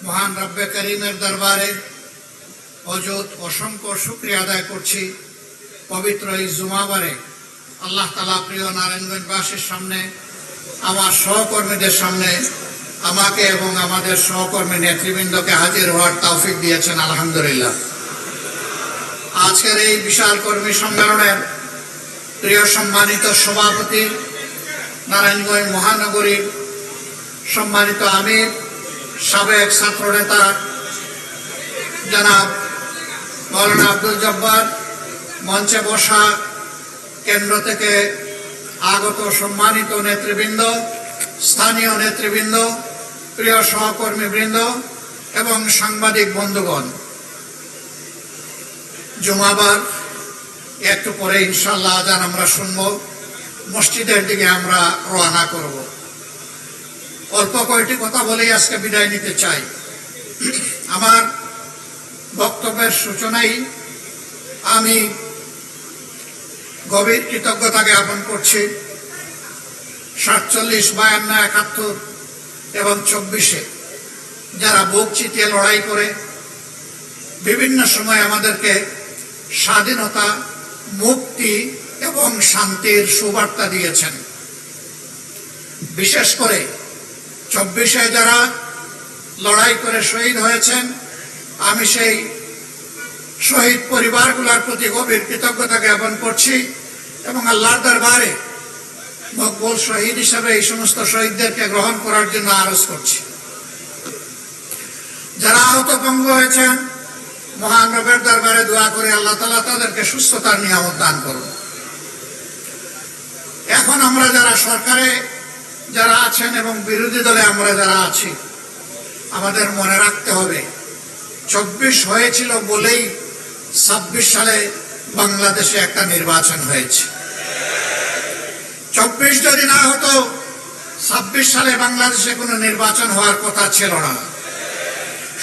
মহান রব্বে করিমের দরবারে অযথ অসংখ্য শুকরিয়া আদায় করছি। পবিত্র এই জুমাবারে আল্লাহ তাআলা প্রিয় নারায়ণগঞ্জবাসীর সামনে, আমার সহকর্মীদের সামনে আমাকে এবং আমাদের সহকর্মী নেতৃবৃন্দকে হাজির হওয়ার তৌফিক দিয়েছেন, আলহামদুলিল্লাহ। আজকের এই বিশাল কর্মী সম্মেলনের প্রিয় সম্মানিত সভাপতি, নারায়ণগঞ্জ মহানগরীর সম্মানিত আমির, সাবেক ছাত্রনেতা জনাব মৌলানা আব্দুল জব্বার, মঞ্চে বসা কেন্দ্র থেকে আগত সম্মানিত নেতৃবৃন্দ, স্থানীয় নেতৃবৃন্দ, প্রিয় সহকর্মীবৃন্দ এবং সাংবাদিক বন্ধুগণ, জুমাবার একটু পরে ইনশাআল্লাহ আজান আমরা শুনব, মসজিদের দিকে আমরা রওনা করব। অল্প কয়েকটি কথা বলেই আজকে বিদায় নিতে চাই। আমার বক্তব্যের সূচনায় আমি গভীর কৃতজ্ঞতা জ্ঞাপন করছি 47, 52, 71 এবং 24-এ যারা বুক চিতিয়ে লড়াই করে বিভিন্ন সময় আমাদেরকে স্বাধীনতা, মুক্তি এবং শান্তির সুবার্তা দিয়েছেন। বিশেষ করে 24-এ যারা লড়াই করে শহীদ হয়েছেন, আমি সেই শহীদ পরিবারগুলোর প্রতি গভীর কৃতজ্ঞতা জ্ঞাপন করছি এবং আল্লাহর দরবারে মকবুল শহীদ হিসেবে এই সমস্ত শহীদদেরকে গ্রহণ করার জন্য আরজ করছি। যারা আহত পঙ্গু হয়েছেন, মহান রবের দরবারে দোয়া করে আল্লাহ তাআলা তাদেরকে সুস্থতার নিয়ামত দান করুন। এখন আমরা যারা সরকারে যারা আছেন এবং বিরোধী দলে আমরা যারা আছি, আমাদের মনে রাখতে হবে 24 হয়েছিল বলেই 26 সালে বাংলাদেশে একটা নির্বাচন হয়েছে। 24 যদি না হতো, 26 সালে বাংলাদেশে কোনো নির্বাচন হওয়ার কথা ছিল না।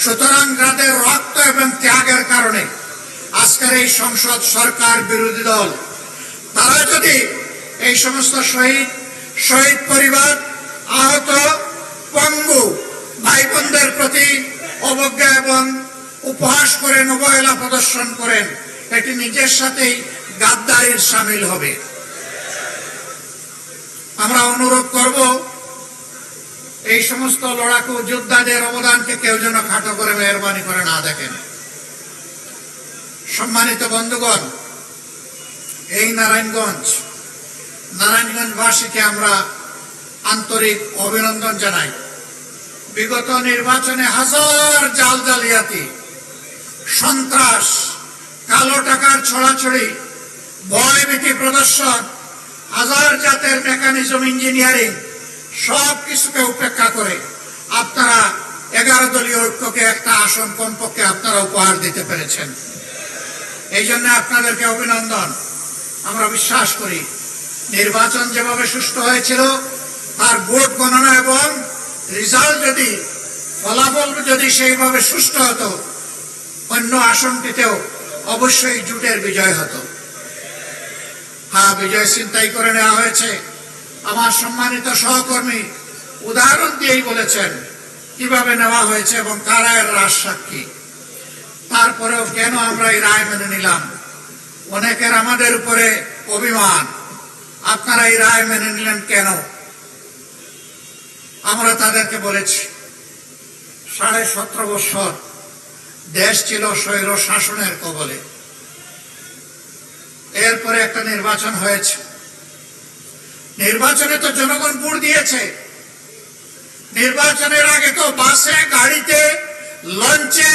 সুতরাং যাদের রক্ত এবং ত্যাগের কারণে আজকের এই সংসদ, সরকার, বিরোধী দল, তারা যদি এই সমস্ত শহীদ পরিবার, আহত পঙ্গু ভাই বোনদের প্রতি অবজ্ঞা এবং উপহাস করেন, অবহেলা প্রদর্শন করেন, এটি নিজের সাথেই গাদ্দারির শামিল হবে। আমরা অনুরোধ করব, এই সমস্ত লড়াকু যোদ্ধাদের অবদানকে কেউ যেন খাটো করে মেহরবানি করে না দেখেন। সম্মানিত বন্ধুগণ, এই নারায়ণগঞ্জবাসীকে আমরা আন্তরিক অভিনন্দন জানাই। বিগত নির্বাচনে হাজার জালিয়াতি, সন্ত্রাস, কালো টাকার ছড়াছড়ি, ভয়ভীতি প্রদর্শন, হাজার জাতের মেকানিজম, ইঞ্জিনিয়ারিং, সব কিছুকে উপেক্ষা করে আপনারা 11 দলীয় ঐক্যকে একটা আসন কমপক্ষে আপনারা উপহার দিতে পেরেছেন। এই জন্য আপনাদেরকে অভিনন্দন। আমরা বিশ্বাস করি নির্বাচন যেভাবে সুষ্ঠু হয়েছিল, তার ভোট গণনা এবং রেজাল্ট যদি, ফলাফল যদি সেইভাবে সুষ্ঠু হতো, অন্য আসনটিতেও অবশ্যই জোটের বিজয় হতো। হ্যাঁ, বিজয় ছিনতাই করে নেওয়া হয়েছে। আমার সম্মানিত সহকর্মী উদাহরণ দিয়েই বলেছেন কিভাবে নেওয়া হয়েছে এবং কারা এর রাজ সাক্ষী। তারপরেও কেন আমরা এই রায় মেনে নিলাম? অনেকের আমাদের উপরে অভিমান, আপনারা এই রায় মেনে নিলেন কেন? আমরা তাদেরকে বলেছি 17.5 বছর দেশ ছিল স্বৈর শাসনের কবলে। এরপরে একটা নির্বাচন হয়েছে। নির্বাচনে তো জনগণ ভোট দিয়েছে। নির্বাচনের আগে তো বাসে, গাড়িতে, লঞ্চে,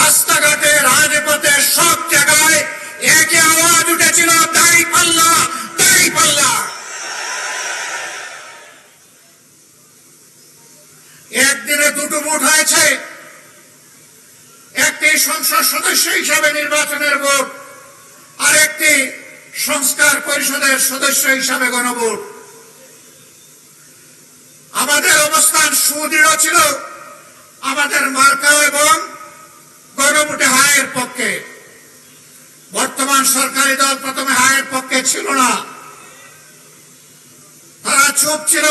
রাস্তাঘাটে, রাজপথে, সব জায়গায় একই আওয়াজ উঠেছিল, দাড়ি পাল্লা, দাড়ি পাল্লা। একদিনে 2টো ভোট হয়েছে। একটি সংসদ সদস্য হিসাবে নির্বাচনের ভোট, আর একটি সংস্কার পরিষদের সদস্য হিসাবে গণভোট। আমাদের অবস্থান সুদৃঢ় ছিল, আমাদের মার্কা এবং গণভোটে হায়ের পক্ষে। বর্তমান সরকারি দল প্রথমে হায়ের পক্ষে ছিল না, তারা চুপ ছিল,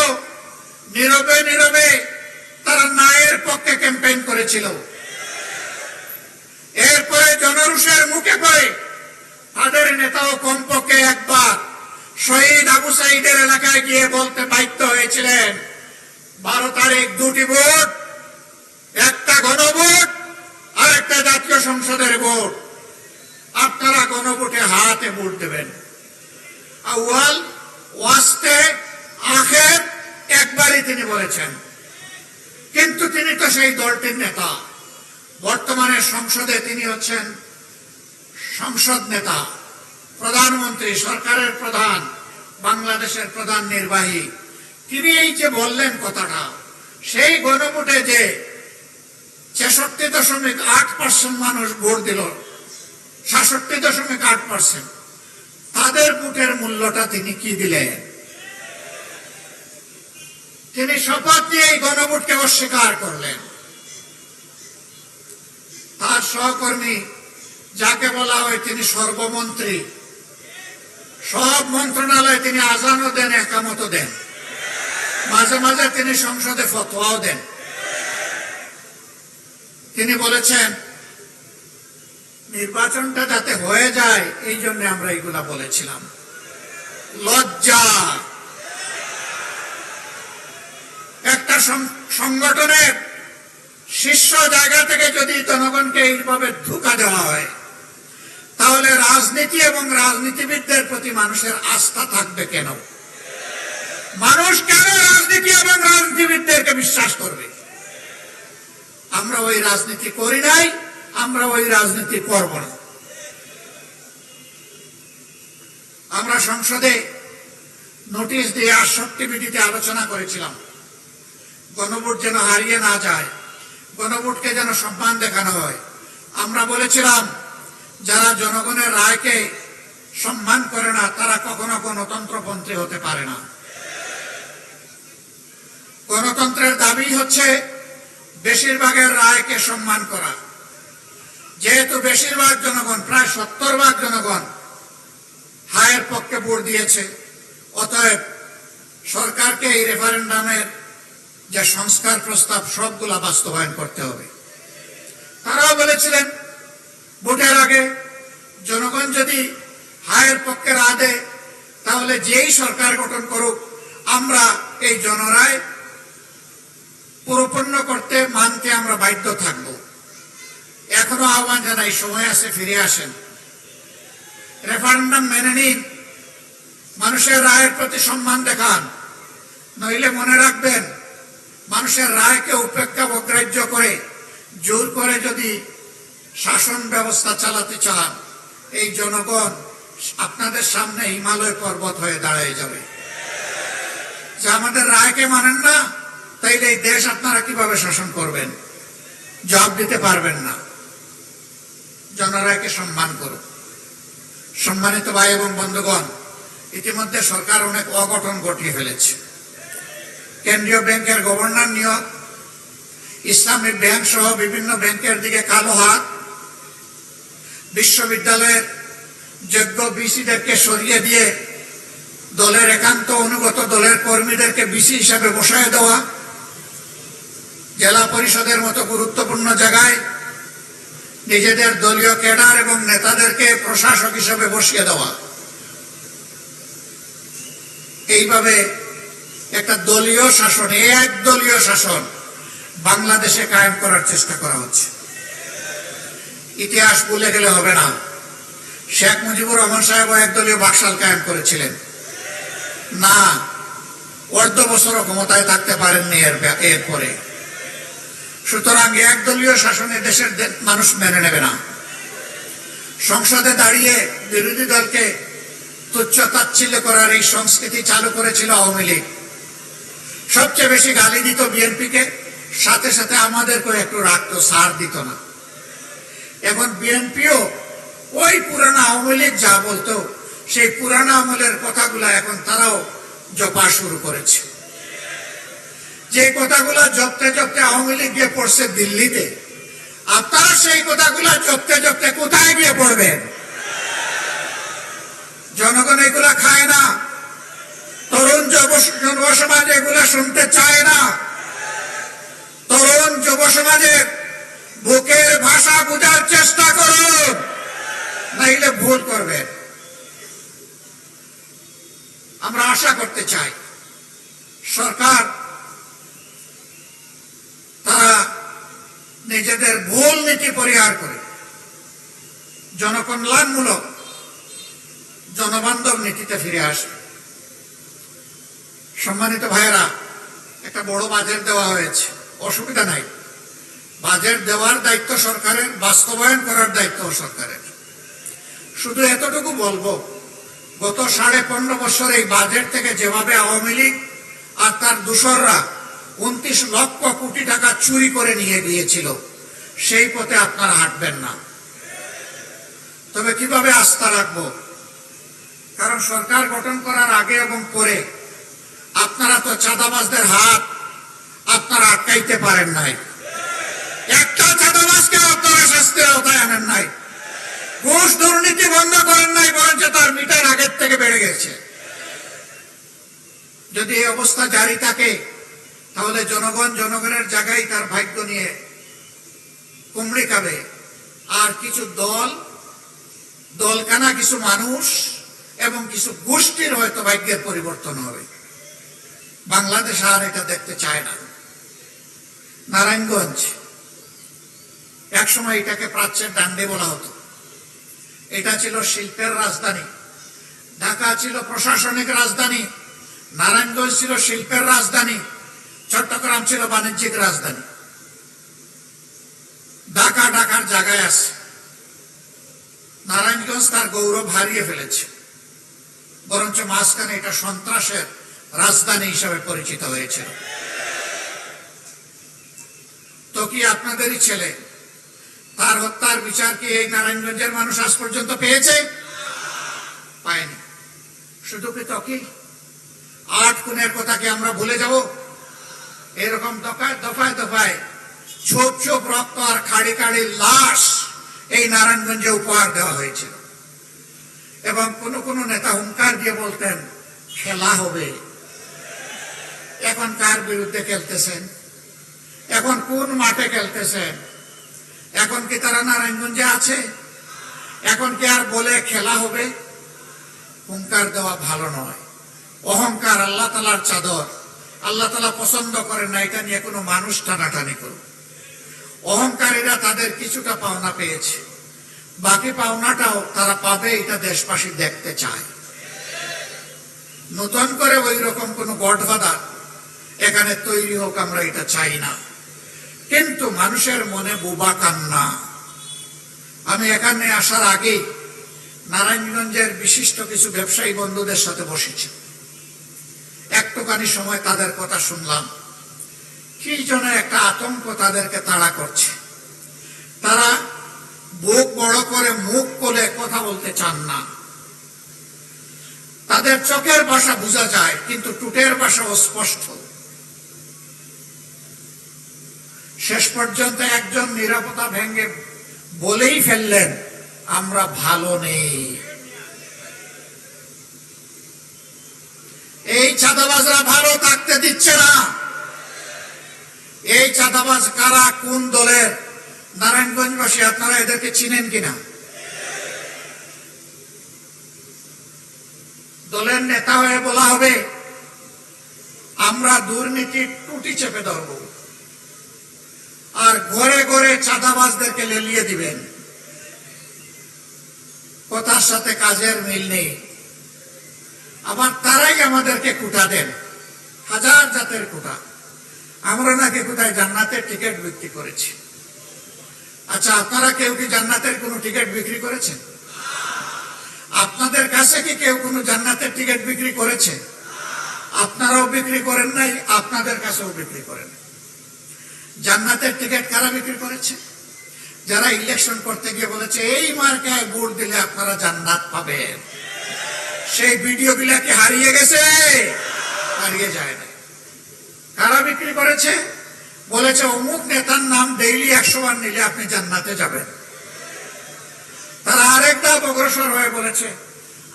নীরবে নীরবে তারা ন্যায়ের পক্ষে ক্যাম্পেইন করেছিল। এরপরে জনরোষের মুখে পড়ে তাদের নেতাও কমপক্ষে একবার শহীদ আবু সাইদের এলাকায় গিয়ে বলতে বাধ্য হয়েছিলেন, 12 তারিখ 2টি ভোট, একটা গণভোট আর একটা জাতীয় সংসদের ভোট, আপনারা গণভোটে হাতে ভোট দেবেন। আউয়াল ওয়াস্তে আখের একবারই তিনি বলেছেন, কিন্তু তিনি তো সেই দলটির নেতা। বর্তমানে সংসদে তিনি হচ্ছেন সংসদ নেতা, প্রধানমন্ত্রী, সরকারের প্রধান, বাংলাদেশের প্রধান নির্বাহী। তিনি এই যে বললেন কথাটা, সেই গণভোটে যে 66.8% মানুষ ভোট দিল, 66.8%, তাদের ভোটের মূল্যটা তিনি কি দিলেন? তিনি শপথ নিয়ে এই গণভোটকে অস্বীকার করলেন। তার সহকর্মী যাকে বলা হয় তিনি সর্বমন্ত্রী, সব মন্ত্রণালয়ে তিনি আজানও দেন, একামতও দেন, মাঝে মাঝে তিনি সংসদে ফতোয়াও দেন। তিনি বলেছেন নির্বাচনটা যাতে হয়ে যায় এই জন্য আমরা এগুলা বলেছিলাম। লজ্জা! একটা সংগঠনের শীর্ষ জায়গা থেকে যদি জনগণকে এইভাবে ধোঁকা দেওয়া হয়, তাহলে রাজনীতি এবং রাজনীতিবিদদের প্রতি মানুষের আস্থা থাকবে কেন? মানুষ কেন রাজনীতি এবং রাজনীতিবিদদেরকে বিশ্বাস করবে? আমরা ওই রাজনীতি করি নাই, আমরা ওই রাজনীতি করব না। আমরা সংসদে নোটিশ দিয়ে 68 বিটিতে আলোচনা করেছিলাম, গণভোট যেন হারিয়ে না যায়, গণভোটকে যেন সম্মান দেখানো হয়। আমরা বলেছিলাম যারা জনগণের রায়কে সম্মান করে না তারা কখনো গণতন্ত্রপন্থী হতে পারে না। গণতন্ত্রের দাবি হচ্ছে বেশিরভাগের রায়কে সম্মান করা। যেহেতু বেশিরভাগ জনগণ, প্রায় 70% জনগণ হায়ের পক্ষে ভোট দিয়েছে, অতএব সরকারকে এই রেফারেন্ডামের যে সংস্কার প্রস্তাব সবগুলা বাস্তবায়ন করতে হবে। তারাও বলেছিলেন ভোটের আগে জনগণ যদি হায়ের পক্ষে রায় দেয় তাহলে যেই সরকার গঠন করুক আমরা এই জনরায় পরিপূর্ণ করতে মানতে আমরা বাধ্য থাকব। এখনো আহ্বান জানাই, সময় আছে, ফিরে আসেন, রেফারেন্ডাম মেনে নিন, মানুষের রায়ের প্রতি সম্মান দেখান। নইলে মনে রাখবেন, মানুষের রায়কে উপেক্ষা অগ্রাহ্য করে জোর করে যদি শাসন ব্যবস্থা চালাতে চান, এই জনগণ আপনাদের সামনে হিমালয় পর্বত হয়ে দাঁড়িয়ে যাবে। যে আমাদের রায়কে মানেন না, তাইলে এই দেশ আপনারা কিভাবে শাসন করবেন? জবাব দিতে পারবেন না। জনরায়কে সম্মান করুন। সম্মানিত ভাই এবং বন্ধুগণ, ইতিমধ্যে সরকার অনেক অঘটন ঘটিয়ে ফেলেছে। কেন্দ্রীয় ব্যাংকের গভর্নর নিয়োগ, ইসলামী ব্যাংক সহ বিভিন্ন ব্যাংকের দিকে কালো হাত, বিশ্ববিদ্যালয়ের যোগ্য বিসিদেরকে সরিয়ে দিয়ে দলের একান্ত অনুগত দলের কর্মীদেরকে বিসি হিসাবে বসায় দেওয়া, জেলা পরিষদের মতো গুরুত্বপূর্ণ জায়গায় নিজেদের দলীয় ক্যাডার এবং নেতাদেরকে প্রশাসক হিসাবে বসিয়ে দেওয়া, এইভাবে একটা দলীয় শাসন, এক দলীয় শাসন বাংলাদেশে কায়েম করার চেষ্টা করা হচ্ছে। ইতিহাস ভুলে গেলে হবে না। শেখ মুজিবুর রহমান সাহেব একদলীয় বাকশাল কায়েম করেছিলেন না, অর্ধ বছরও ক্ষমতায় থাকতে পারেননি এরপরে। সুতরাং একদলীয় শাসনে দেশের মানুষ মেনে নেবে না। সংসদে দাঁড়িয়ে বিরোধী দলকে তুচ্ছ তাচ্ছিল্য করার এই সংস্কৃতি চালু করেছিল আওয়ামী লীগ। সবচেয়ে বেশি গালি দিত বিএনপিকে, সাথে সাথে আমাদেরকেও একটু রাখতো, ছাড় দিত না। এখন বিএনপিও ওই পুরানা আওয়ামী লীগ যা বলতো সেই পুরানা আমলের কথাগুলা এখন তারাও জপা শুরু করেছে। যে কথাগুলা জপতে জপতে আওয়ামী লীগ গিয়ে পড়ছে দিল্লিতে, আপনারা সেই কথাগুলা জপতে জপতে কোথায় গিয়ে পড়বেন? জনগণ এগুলা খায় না, তরুণ যুব সমাজ এগুলা শুনতে চায় না। তরুণ যুব সমাজের বুকের ভাষা বোঝার চেষ্টা করুন, নাইলে ভুল করবেন। আমরা আশা করতে চাই সরকার তারা নিজেদের ভুল নীতি পরিহার করে জনকল্যাণমূলক জনবান্ধব নীতিতে ফিরে আসবে। সম্মানিত ভাইয়েরা, একটা বড় বাজেট দেওয়া হয়েছে, অসুবিধা নাই। বাজেট দেওয়ার দায়িত্ব সরকারের, বাস্তবায়ন করার দায়িত্ব সরকারের। শুধু এতটুকু বলবো, গত 15.5 বছর এই বাজেট থেকে যেভাবে আওয়ামী লীগ আর তার দূষররা 29 লক্ষ কোটি টাকা চুরি করে নিয়ে গিয়েছিল, সেই পথে আপনারা হাঁটবেন না। তবে কিভাবে আস্থা রাখবো? কারণ সরকার গঠন করার আগে এবং পরে আপনারা তো চাঁদাবাজদের হাত আপনারা আটকাইতে পারেন নাই। একটা চাঁদাবাজকে আপনারা শাস্তির আওতায় আনেন নাই। ঘুষ দুর্নীতি বন্ধ করেন নাই, বরঞ্চ তার মিটার আগের থেকে বেড়ে গেছে। যদি এই অবস্থা জারি থাকে, তাহলে জনগণের জায়গায় তার ভাগ্য নিয়ে কুমড়ি খাবে। আর কিছু দলকানা কিছু মানুষ এবং কিছু গোষ্ঠীর হয়তো ভাগ্যের পরিবর্তন হবে। বাংলাদেশ আর এটা দেখতে চায় না। নারায়ণগঞ্জ একসময় এটাকে প্রাচ্যের ডান্ডে বলা হতো। এটা ছিল শিল্পের রাজধানী, ঢাকা ছিল প্রশাসনিক রাজধানী, নারায়ণগঞ্জ ছিল শিল্পের রাজধানী, চট্টগ্রাম ছিল বাণিজ্যিক রাজধানী। ঢাকার জায়গায় আছে। নারায়ণগঞ্জ তার গৌরব হারিয়ে ফেলেছে, বরঞ্চ মাঝখানে এটা সন্ত্রাসের রাজধানী হিসাবে পরিচিত হয়েছে। তো কি আপনাদেরই ছেলে, তার হত্যার বিচার কি এই নারায়ণগঞ্জের মানুষ আজ পর্যন্ত পেয়েছে? পায়নি। শুধু কি তকি 8 খুনের কথা কি আমরা ভুলে যাব? এরকম দফায় দফায় ছোপ রক্ত আর খাড়ি খাড়ি লাশ এই নারায়ণগঞ্জে উপহার দেওয়া হয়েছিল। এবং কোন নেতা হুঙ্কার দিয়ে বলতেন খেলা হবে। এখন কার বিরুদ্ধে খেলতেছেন? এখন কোন মাঠে খেলতেছেন? এখন কি তারা নারায়ণগঞ্জে আছে? এখন কি আর বলে খেলা হবে? হুঙ্কার দেওয়া ভালো নয়। অহংকার আল্লাহ তাআলার চাদর, আল্লাহ তাআলা পছন্দ করেন না এটা নিয়ে কোনো মানুষ টানাটানি করুক। অহংকারীরা তাদের কিছুটা পাওনা পেয়েছে, বাকি পাওনাটাও তারা পাবে, এটা দেশবাসী দেখতে চায়। নতুন করে ওই রকম কোন গডফাদার এখানে তৈরি হোক, আমরা এটা চাই না। কিন্তু মানুষের মনে বোবা কান্না। আমি এখানে আসার আগে নারায়ণগঞ্জের বিশিষ্ট কিছু ব্যবসায়ী বন্ধুদের সাথে বসেছি। একটুখানি সময় তাদের কথা শুনলাম। কি যেন একটা আতঙ্ক তাদেরকে তাড়া করছে। তারা বুক বড় করে মুখ খুলে কথা বলতে চান না। তাদের চোখের ভাষা বোঝা যায়, কিন্তু টুটের ভাষা অস্পষ্ট। শেষ পর্যন্ত একজন নিরাপত্তা ভেঙে বলেই ফেললেন, আমরা ভালো নেই। এই চাঁদাবাজরা ভালো থাকতে দিচ্ছে না। এই চাঁদাবাজ কারা, কোন দলের? নারায়ণগঞ্জবাসী আপনারা এদেরকে চিনেন কিনা? দলের নেতা হয়ে বলা হবে আমরা দুর্নীতির টুটি চেপে ধরব, আর ঘরে ঘরে চাঁদাবাজদেরকে লেলিয়ে দিবেন। কথার সাথে কাজের মিল নেই। আবার তারাই আমাদেরকে কুটা দেন, হাজার জাতের কুটা। আমরা নাকি কোথায় জান্নাতের টিকিট বিক্রি করেছি। আচ্ছা, আপনারা কেউ কি জান্নাতের কোনো টিকিট বিক্রি করেছেন? আপনাদের কাছে কি কেউ কোনো জান্নাতের টিকিট বিক্রি করেছে? আপনারাও বিক্রি করেন নাই, আপনাদের কাছেও বিক্রি করেন। জান্নাতের টিকিট কারা বিক্রি করেছে? যারা ইলেকশন করতে গিয়ে বলেছে এই মার্কায় ভোট দিলে আপনারা জান্নাত পাবেন। সেই ভিডিওগুলা কি হারিয়ে গেছে? হারিয়ে যায় না। কারা বিক্রি করেছে? বলেছে অমুক নেতার নাম ডেইলি 100 বার নিলে আপনি জান্নাতে যাবেন। তারা আরেকটা অগ্রসর হয়ে বলেছে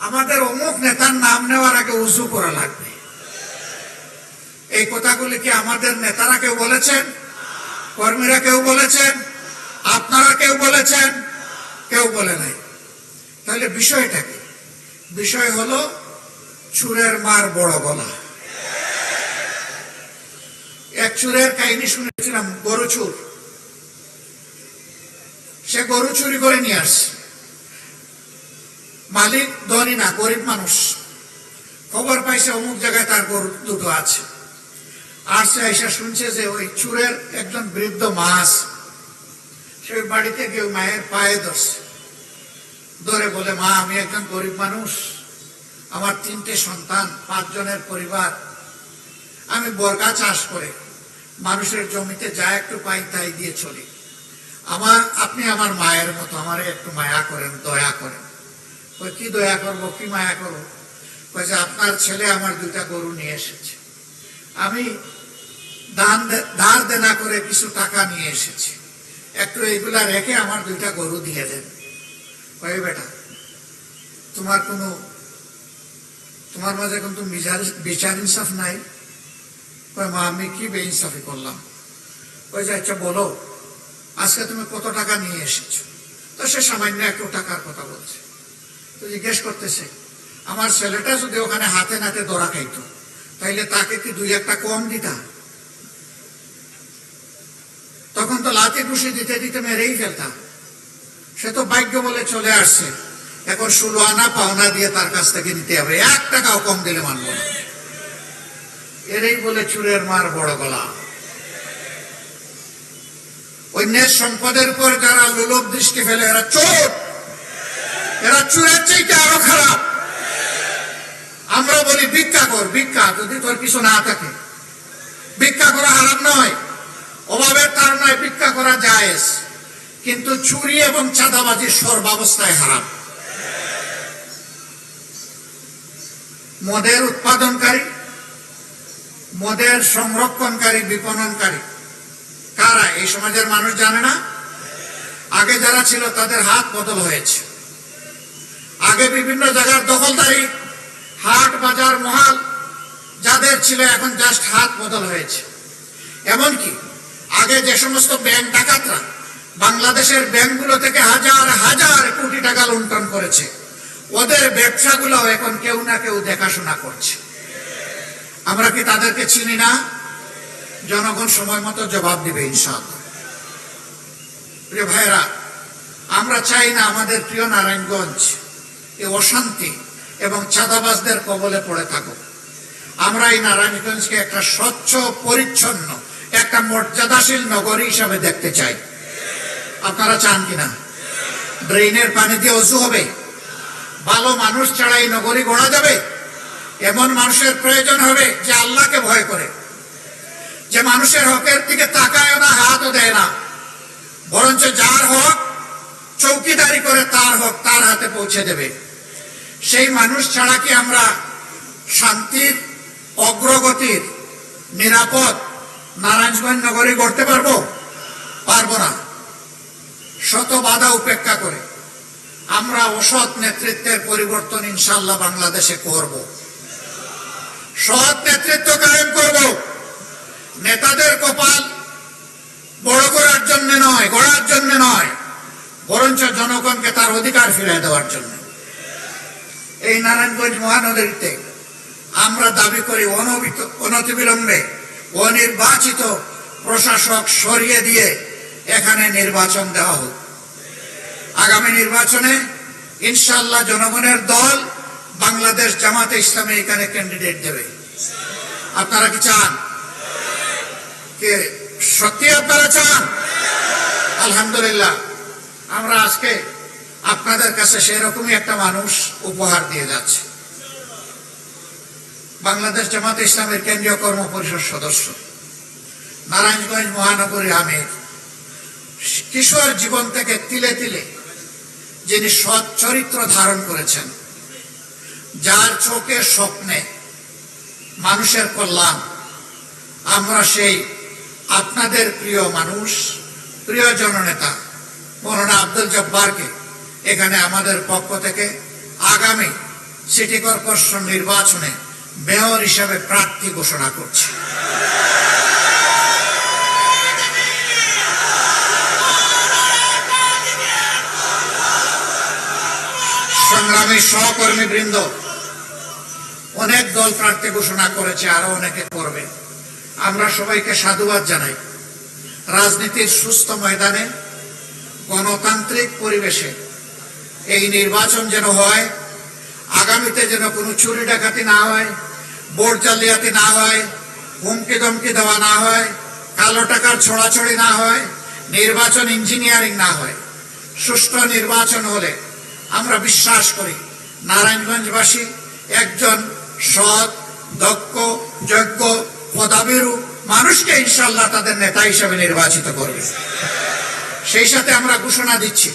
আমাদের অমুক নেতার নাম নেওয়ার আগে উযু করা লাগবে। এই কথাগুলি কি আমাদের নেতারা কেউ বলেছেন? কর্মীরা কেউ বলেছেন, আপনারা কেউ বলেছেন, কেউ বলে নাই। তাহলে বিষয়টা কি? বিষয় হলো চুরের মার বড় গলা। এক চুরের কাহিনী শুনেছিলাম, গরু চুর। সে গরু চুরি করে নিয়ে আসছে। মালিক ধনী না, গরিব মানুষ। খবর পাইছে অমুক জায়গায় তার গরু দুটো আছে। আর সে এসে শুনছে যে ওই চুরের একজন বৃদ্ধ মা আছে। সে বাড়িতে গিয়ে মায়ের পায়ে ধরছে, ধরে বলে, মা, আমি একজন গরিব মানুষ, আমার 3টে সন্তান, 5 জনের পরিবার, আমি বর্গা চাষ করে মানুষের জমিতে যা একটু পাই তাই দিয়ে চলি। আপনি আমার মায়ের মতো, আমার একটু মায়া করেন, দয়া করেন। ওই কি দয়া করবো, কি মায়া করবো? যে আপনার ছেলে আমার 2টা গরু নিয়ে এসেছে, আমি ধার দেনা করে কিছু টাকা নিয়ে এসেছি, একটু এইগুলা রেখে আমার 2টা গরু দিয়ে দেন। কয়ে, বেটা, তোমার মাঝে কিন্তু বিচার ইনসাফ নাই। কয়, মা, আমি কি বেইনসাফি করলাম? ওই যে, আচ্ছা বলো, আজকে তুমি কত টাকা নিয়ে এসেছো? তো সে সামান্য একটু টাকার কথা বলছে। তো জিজ্ঞেস করতেছে, আমার ছেলেটা যদি ওখানে হাতে নাতে ধরা খাইতো, তাইলে তাকে কি 2-1টা কম দিতা? তখন তো লাথি ঘুষি দিতে দিতে মেরেই ফেলতাম। সে তো ভাগ্য বলে চলে আসছে, এখন 16 আনা পাওনা দিয়ে তার কাছ থেকে নিতে হবে, 1 টাকাও কম দিলে মানব না। এরই বলে চুরের মার বড় গলা। অন্যের সম্পদের উপর যারা লোলুপ দৃষ্টি ফেলে, এরা চোর, এরা চুরের চাইতে আরো খারাপ। আমরা বলি ভিক্ষা কর, ভিক্ষা যদি তোর কিছু না থাকে। ভিক্ষা করা হারাম নয়, অভাবের তাড়নায় ভিক্ষা করা জায়েজ, কিন্তু চুরি এবং চাঁদাবাজি সর্বাবস্থায় হারাম। মদের উৎপাদনকারী, মদের সংরক্ষণকারী, বিপণনকারী কারা এই সমাজের মানুষ জানে না। আগে যারা ছিল তাদের হাত বদল হয়েছে। আগে বিভিন্ন জায়গার দখলদারি, হাট বাজার মহাল যাদের ছিল, এখন জাস্ট হাত বদল হয়েছে। এমনকি আগে যে সমস্ত ব্যাংক ডাকাতরা বাংলাদেশের ব্যাংকগুলো থেকে হাজার হাজার কোটি টাকা লুণ্ঠন করেছে, ওদের ব্যবসাগুলো এখন কেউ না কেউ দেখাশোনা করছে। আমরা কি তাদেরকে চিনি না? জনগণ সময় মতো জবাব দিবে ইনশাআল্লাহ। প্রিয় ভাইরা, আমরা চাই না আমাদের প্রিয় নারায়ণগঞ্জ এই অশান্তি এবং চাঁদাবাজদের কবলে পড়ে থাকুক। আমরা এই নারায়ণগঞ্জকে একটা স্বচ্ছ, পরিচ্ছন্ন, একটা মর্যাদাশীল নগরী হিসাবে দেখতে চাই। আপনারা চান কিনা? ড্রেনের পানি দিয়ে ওযু হবে? ভালো মানুষ ছাড়া এই নগরী গড়া যাবে? এমন মানুষের প্রয়োজন হবে যে আল্লাহকে ভয় করে, যে মানুষের হকের দিকে তাকায় না, হাতও দেয় না, বরঞ্চ যার হক চৌকিদারি করে তার হক তার হাতে পৌঁছে দেবে। সেই মানুষ ছাড়া কি আমরা শান্তির, অগ্রগতির, নিরাপদ নারায়ণগঞ্জ নগরী গড়তে পারবো? পারবো না। শত বাধা উপেক্ষা করে আমরা অসৎ নেতৃত্বের পরিবর্তন ইনশাআল্লাহ বাংলাদেশে করব। সৎ নেতৃত্ব কায়েম করব। নেতাদের কপাল বড় করার জন্য নয়, গড়ার জন্য নয়, বরঞ্চ জনগণকে তার অধিকার ফিরিয়ে দেওয়ার জন্য। এই নারায়ণগঞ্জ মহানগরীতে আমরা দাবি করি অনতিবিলম্বে অনির্বাচিত প্রশাসক সরিয়ে দিয়ে এখানে নির্বাচন দেওয়া হোক। আগামী নির্বাচনে ইনশাআল্লাহ জনগণের দল বাংলাদেশ জামাতে ইসলামী এখানে ক্যান্ডিডেট দেবে। আপনারা কি চান? কে সত্যি আপনারা চান? আলহামদুলিল্লাহ, আমরা আজকে আপনাদের কাছে সেরকমই একটা মানুষ উপহার দিয়ে যাচ্ছে। বাংলাদেশ জামাতে ইসলামের কেন্দ্রীয় কর্ম পরিষদ সদস্য, নারায়ণগঞ্জ মহানগরীর আমির, কিশোর জীবন থেকে তিলে তিলে যিনি সৎ চরিত্র ধারণ করেছেন, যার চোখে স্বপ্নে মানুষের কল্যাণ, আমরা সেই আপনাদের প্রিয় মানুষ, প্রিয় জননেতা মৌলানা আব্দুল জব্বারকে এখানে আমাদের পক্ষ থেকে আগামী সিটি কর্পোরেশন নির্বাচনে মেয়র হিসাবে প্রার্থী ঘোষণা করছি। সংগ্রামী সহকর্মী বৃন্দ, অনেক দল প্রার্থী ঘোষণা করেছে, আরো অনেকে করবে। আমরা সবাইকে সাধুবাদ জানাই। রাজনীতির সুস্থ ময়দানে গণতান্ত্রিক পরিবেশে এই নির্বাচন যেন হয়, আগামীতে যেন কোনো চুরি ডাকাতি না হয়, ভোট জালিয়াতি না হয়, হুমকি ধমকি দেওয়া না হয়, কালো টাকার ছড়াছড়ি না হয়, নির্বাচন ইঞ্জিনিয়ারিং না হয়। সুষ্ঠু নির্বাচন হলে আমরা বিশ্বাস করি নারায়ণগঞ্জবাসী একজন সৎ, দক্ষ, যোগ্য, পদাবিরু মানুষকে ইনশাআল্লাহ তাদের নেতা হিসেবে নির্বাচিত করবে। সেই সাথে আমরা ঘোষণা দিচ্ছি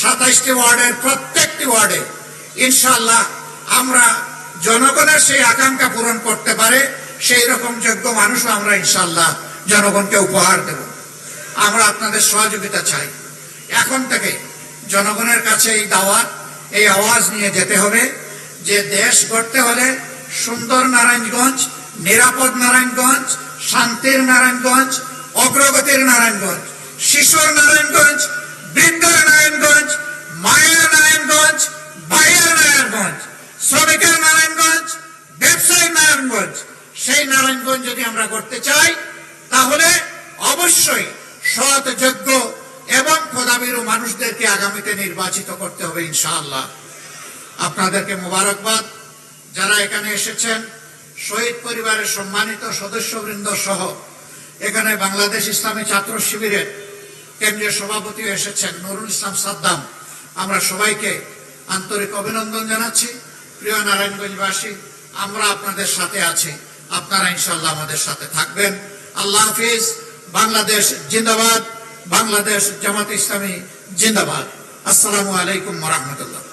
27টি ওয়ার্ডের প্রত্যেকটি ওয়ার্ডে ইনশাআল্লাহ আমরা জনগণের সেই আকাঙ্ক্ষা পূরণ করতে পারে সেই রকম যোগ্য মানুষও আমরা ইনশাআল্লাহ জনগণকে উপহার দেব। আমরা আপনাদের সহযোগিতা চাই। এখন থেকে জনগণের কাছে এই দাওয়াত, এই আওয়াজ নিয়ে যেতে হবে যে দেশ গড়তে হলে সুন্দর নারায়ণগঞ্জ, নিরাপদ নারায়ণগঞ্জ, শান্তির নারায়ণগঞ্জ, অগ্রগতির নারায়ণগঞ্জ, শিশুর নারায়ণগঞ্জ, বৃদ্ধের নারায়ণগঞ্জ, মায়ের নারায়ণগঞ্জ, ভাইয়ের নারায়ণগঞ্জ, শ্রমিকের নারায়ণগঞ্জ, ব্যবসায়ী নারায়ণগঞ্জ, সেই নারায়ণগঞ্জ যদি আমরা করতে চাই তাহলে অবশ্যই সৎ, যোগ্য এবং পদাবিরু মানুষদেরকে আগামীতে নির্বাচিত করতে হবে ইনশাআল্লাহ। আপনাদেরকে মোবারকবাদ। যারা এখানে এসেছেন, শহীদ পরিবারের সম্মানিত সদস্যবৃন্দ সহ এখানে বাংলাদেশ ইসলামী ছাত্র শিবিরের কেন্দ্রীয় সভাপতি এসেছেন নুরুল ইসলাম সাদ্দাম, আমরা সবাইকে আন্তরিক অভিনন্দন জানাচ্ছি। প্রিয় নারায়ণগঞ্জবাসী, আমরা আপনাদের সাথে আছি, আপনারা ইনশাআল্লাহ আমাদের সাথে থাকবেন। আল্লাহ হাফিজ। বাংলাদেশ জিন্দাবাদ। বাংলাদেশ জামাত ইসলামী জিন্দাবাদ। আসসালামু আলাইকুম ওয়া রাহমাতুল্লাহ।